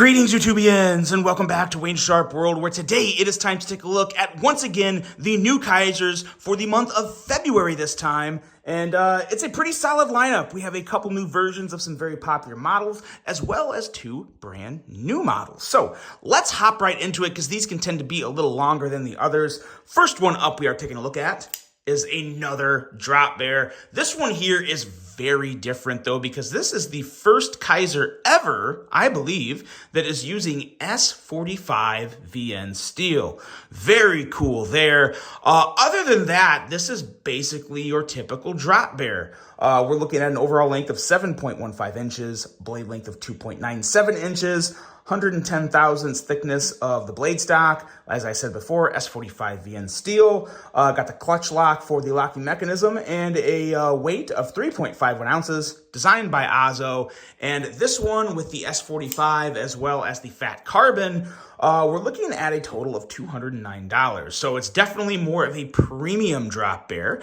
Greetings, YouTubians, and welcome back to Wayne Sharp World, where today it is time to take a look at, once again, the new Kizers for the month of February this time. And it's a pretty solid lineup. We have a couple new versions of some very popular models, as well as two brand new models. So let's hop right into it, because these can tend to be a little longer than the others. First one up we are taking a look at is another drop bear. This one here is very different though, because this is the first Kizer ever, I believe, that is using S45 VN steel. Very cool there. Other than that, this is basically your typical drop bear. We're looking at an overall length of 7.15 inches, blade length of 2.97 inches, 110 thousandths thickness of the blade stock. As I said before, S45 VN steel. Got the clutch lock for the locking mechanism and a weight of 3.51 ounces, designed by Azo. And this one with the S45 as well as the fat carbon, we're looking at a total of $209. So it's definitely more of a premium drop bear,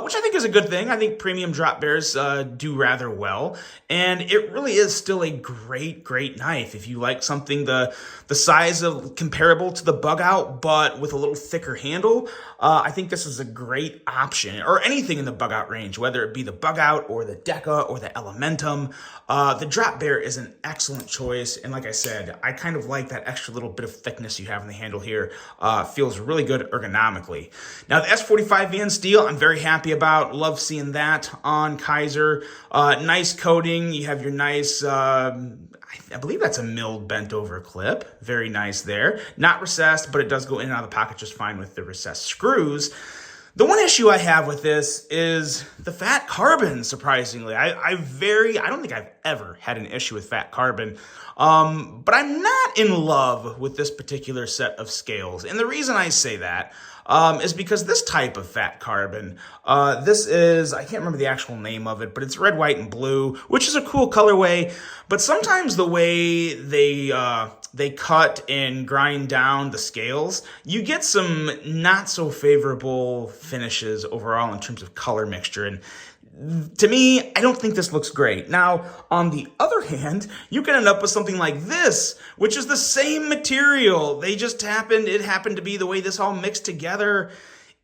which I think is a good thing. I think premium drop bears do rather well. And it really is still a great knife. If you like something the size of comparable to the bug out, but with a little thicker handle, I think this is a great option. Or anything in the bug out range, whether it be the bug out or the Deca or the Elementum. The drop bear is an excellent choice. And like I said, I kind of like that extra little bit of thickness you have in the handle here. Feels really good ergonomically. Now the S45 VN steel, I'm very happy about. Love seeing that on Kizer. Nice coating. You have your nice, I believe that's a milled bent over clip. Very nice there. Not recessed, but it does go in and out of the pocket just fine with the recessed screws. The one issue I have with this is the fat carbon, surprisingly. I don't think I've ever had an issue with fat carbon, but I'm not in love with this particular set of scales. And the reason I say that is because this type of fat carbon, this is, I can't remember the actual name of it, but it's red, white, and blue, which is a cool colorway. But sometimes the way they cut and grind down the scales, you get some not so favorable finishes overall in terms of color mixture. And to me, I don't think this looks great. Now, on the other hand, you can end up with something like this, which is the same material. It happened to be the way this all mixed together.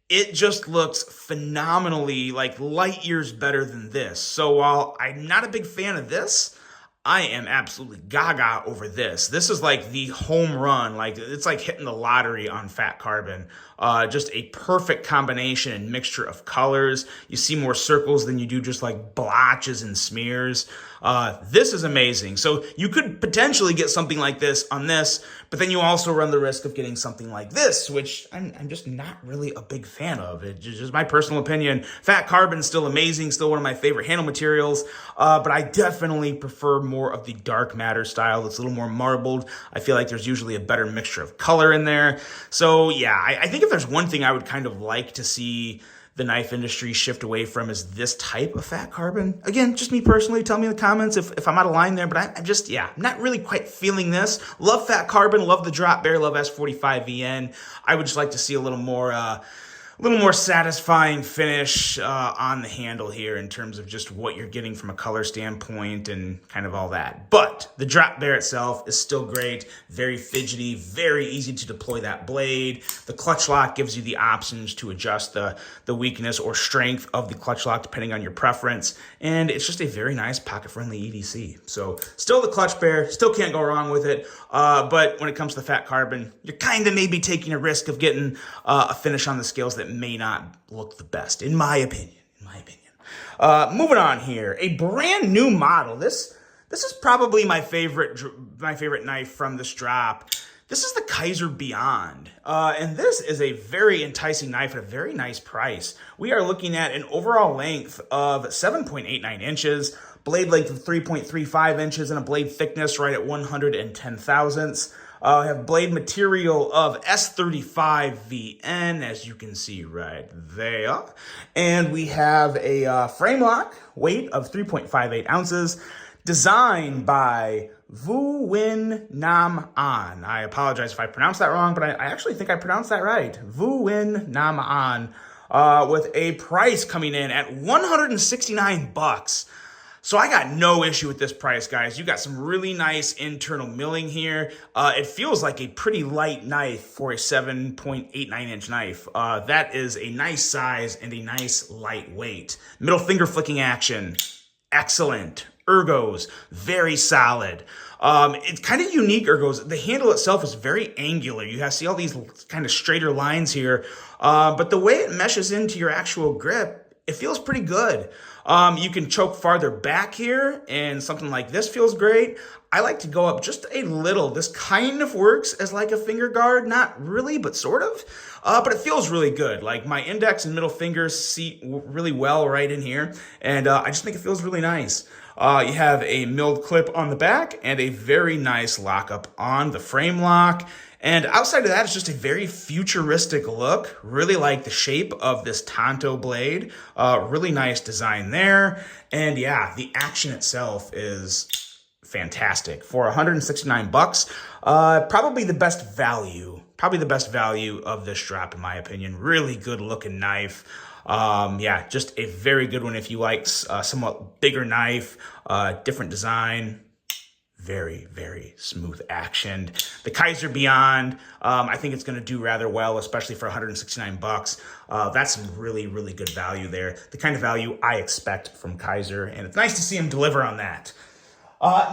It just looks phenomenally, like light years better than this. So while I'm not a big fan of this, I am absolutely gaga over this. This is like the home run. Like, it's like hitting the lottery on fat carbon. Just a perfect combination and mixture of colors. You see more circles than you do just like blotches and smears. This is amazing. So you could potentially get something like this on this, but then you also run the risk of getting something like this, which I'm just not really a big fan of. It's just my personal opinion. Fat carbon's still amazing, still one of my favorite handle materials, but I definitely prefer more of the dark matter style that's a little more marbled. I feel like there's usually a better mixture of color in there. So yeah, I think if there's one thing I would kind of like to see the knife industry shift away from is this type of fat carbon. Again, just me personally, tell me in the comments if I'm out of line there, but I'm just, yeah, not really quite feeling this. Love fat carbon, love the drop bear, love S45 VN. I would just like to see a little more satisfying finish on the handle here in terms of just what you're getting from a color standpoint and kind of all that. But the drop bear itself is still great, very fidgety, very easy to deploy that blade. The clutch lock gives you the options to adjust the weakness or strength of the clutch lock depending on your preference. And it's just a very nice pocket-friendly EDC. So still the clutch bear, still can't go wrong with it. But when it comes to the fat carbon, you're kind of maybe taking a risk of getting a finish on the scales that may not look the best, in my opinion. Moving on here, a brand new model. This is probably my favorite knife from this drop. This is the Kizer Beyond, and this is a very enticing knife at a very nice price. We are looking at an overall length of 7.89 inches, blade length of 3.35 inches, and a blade thickness right at 110 thousandths. Have blade material of S35 VN, as you can see right there. And we have a frame lock, weight of 3.58 ounces, designed by Vu Win Nam An. I apologize if I pronounced that wrong, but I actually think I pronounced that right. Vu Win Nam An, with a price coming in at $169. So I got no issue with this price, guys. You got some really nice internal milling here. It feels like a pretty light knife for a 7.89-inch knife. That is a nice size and a nice light weight. Middle finger flicking action, excellent. Ergos, very solid. It's kind of unique ergos. The handle itself is very angular. You see all these kind of straighter lines here. But the way it meshes into your actual grip, it feels pretty good. You can choke farther back here, and something like this feels great. I like to go up just a little. This kind of works as like a finger guard. Not really, but sort of. But it feels really good. Like my index and middle fingers seat really well right in here. And I just think it feels really nice. You have a milled clip on the back and a very nice lockup on the frame lock. And outside of that, it's just a very futuristic look. Really like the shape of this Tanto blade. Really nice design there. And yeah, the action itself is fantastic. For 169 bucks, probably the best value. Probably the best value of this drop, in my opinion. Really good looking knife. Yeah, just a very good one if you like a somewhat bigger knife, different design. Very, very smooth action. The KIZER Beyond, I think it's going to do rather well, especially for 169 bucks. That's some really, really good value there. The kind of value I expect from KIZER, and it's nice to see him deliver on that.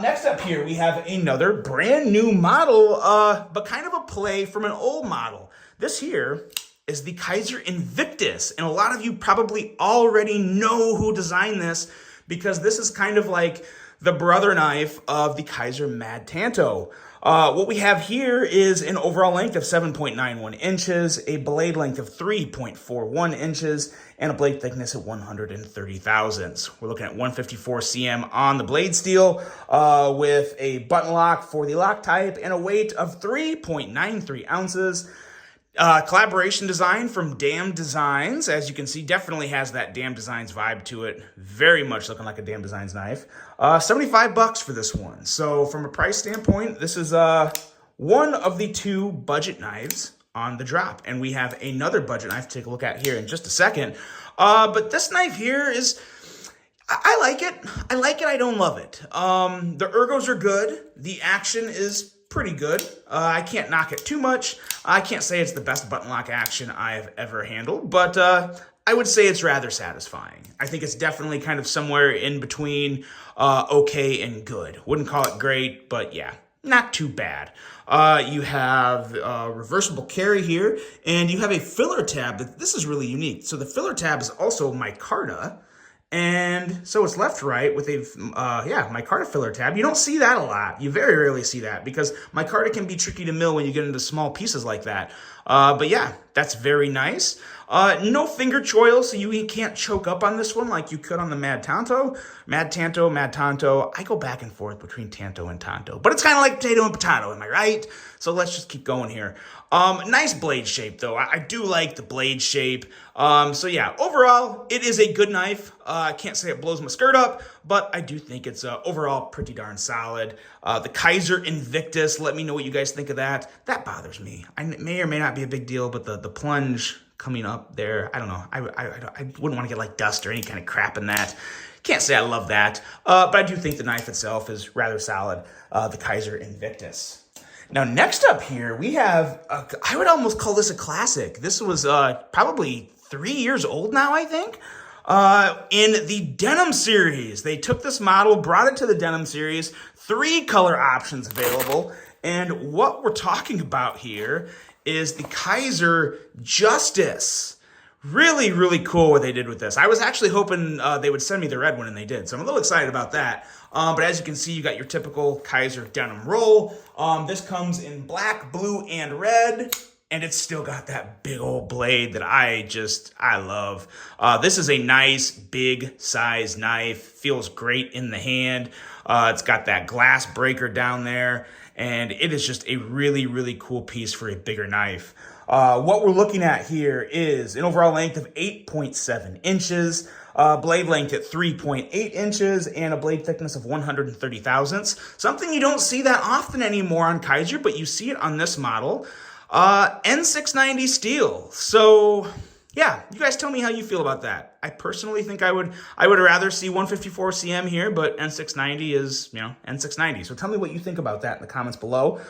Next up here, we have another brand new model, but kind of a play from an old model. This here is the KIZER Invictus, and a lot of you probably already know who designed this because this is kind of like the brother knife of the KIZER Mad Tanto. What we have here is an overall length of 7.91 inches, a blade length of 3.41 inches, and a blade thickness of 130 thousandths. We're looking at 154 cm on the blade steel with a button lock for the lock type and a weight of 3.93 ounces. Collaboration design from Damn Designs. As you can see, definitely has that Damn Designs vibe to it. Very much looking like a Damn Designs knife. 75 bucks for this one. So from a price standpoint, this is one of the two budget knives on the drop. And we have another budget knife to take a look at here in just a second. But this knife here is, I like it. I like it. I don't love it. The ergos are good. The action is pretty good. I can't knock it too much. I can't say it's the best button lock action I have ever handled, but I would say it's rather satisfying. I think it's definitely kind of somewhere in between okay and good. Wouldn't call it great, but yeah, not too bad. You have reversible carry here, and you have a filler tab. This is really unique. So the filler tab is also micarta. And so it's left-right with a, micarta filler tab. You don't see that a lot. You very rarely see that because micarta can be tricky to mill when you get into small pieces like that. But yeah, that's very nice. No finger choil, so you can't choke up on this one like you could on the Mad Tanto. Mad Tanto. I go back and forth between Tanto and Tanto. But it's kind of like potato and potato, am I right? So let's just keep going here. Nice blade shape, though. I do like the blade shape. So yeah, overall, it is a good knife. I can't say it blows my skirt up, but I do think it's overall pretty darn solid. The KIZER Invictus, let me know what you guys think of that. That bothers me. It may or may not be a big deal, but the plunge coming up there, I don't know. I wouldn't want to get like dust or any kind of crap in that. Can't say I love that, but I do think the knife itself is rather solid, the KIZER Invictus. Now, next up here, we have, I would almost call this a classic. This was probably 3 years old now, I think, in the denim series. They took this model, brought it to the denim series, 3 color options available, and what we're talking about here is the KIZER Justice. Really, really cool what they did with this. I was actually hoping they would send me the red one, and they did, so I'm a little excited about that. But as you can see, you got your typical KIZER denim roll. This comes in black, blue, and red, and it's still got that big old blade that I love. This is a nice, big size knife. Feels great in the hand. It's got that glass breaker down there, and it is just a really, really cool piece for a bigger knife. What we're looking at here is an overall length of 8.7 inches, blade length at 3.8 inches, and a blade thickness of 130 thousandths. Something you don't see that often anymore on KIZER, but you see it on this model. N690 steel. So Yeah, you guys tell me how you feel about that. I personally think I would rather see 154 cm here, but N690 is, N690. So tell me what you think about that in the comments below.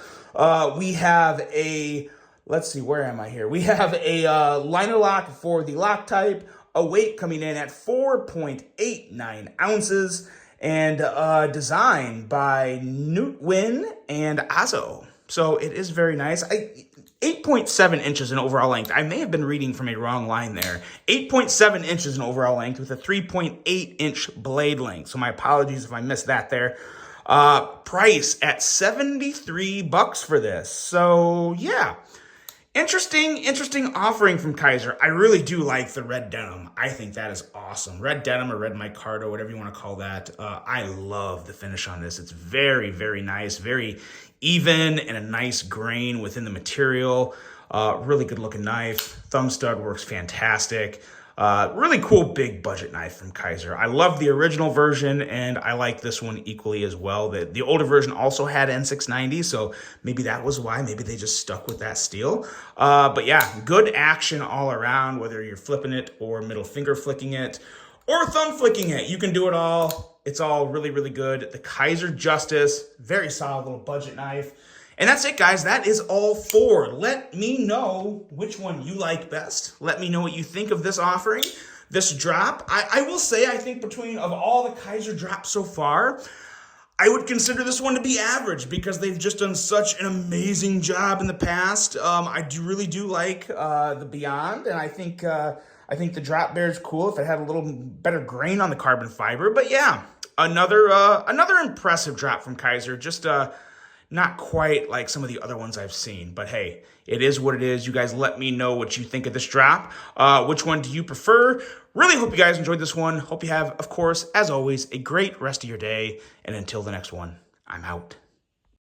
We have a, let's see, where am I here? We have a liner lock for the lock type, a weight coming in at 4.89 ounces, and designed by Newtwin and Azo. So it is very nice. 8.7 inches in overall length. I may have been reading from a wrong line there. 8.7 inches in overall length with a 3.8 inch blade length. So my apologies if I missed that there. Price at $73 for this. So yeah, interesting offering from KIZER. I really do like the red denim. I think that is awesome. Red denim or red micarta, whatever you want to call that. I love the finish on this. It's very, very nice, very even and a nice grain within the material. Really good looking knife. Thumb stud works fantastic. Really cool big budget knife from KIZER. I love the original version, and I like this one equally as well. The older version also had N690, so maybe that was why. Maybe they just stuck with that steel. But yeah, good action all around, whether you're flipping it or middle finger flicking it or thumb flicking it. You can do it all. It's all really, really good. The KIZER Justice, very solid little budget knife. And that's it, guys. That is all four. Let me know which one you like best. Let me know what you think of this offering, this drop. I will say, I think of all the KIZER drops so far, I would consider this one to be average because they've just done such an amazing job in the past. I really do like the Beyond, and I think the drop bear is cool if it had a little better grain on the carbon fiber. But yeah, another impressive drop from KIZER. Just not quite like some of the other ones I've seen, but hey, it is what it is. You guys let me know what you think of this drop. Which one do you prefer? Really hope you guys enjoyed this one. Hope you have, of course, as always, a great rest of your day. And until the next one, I'm out.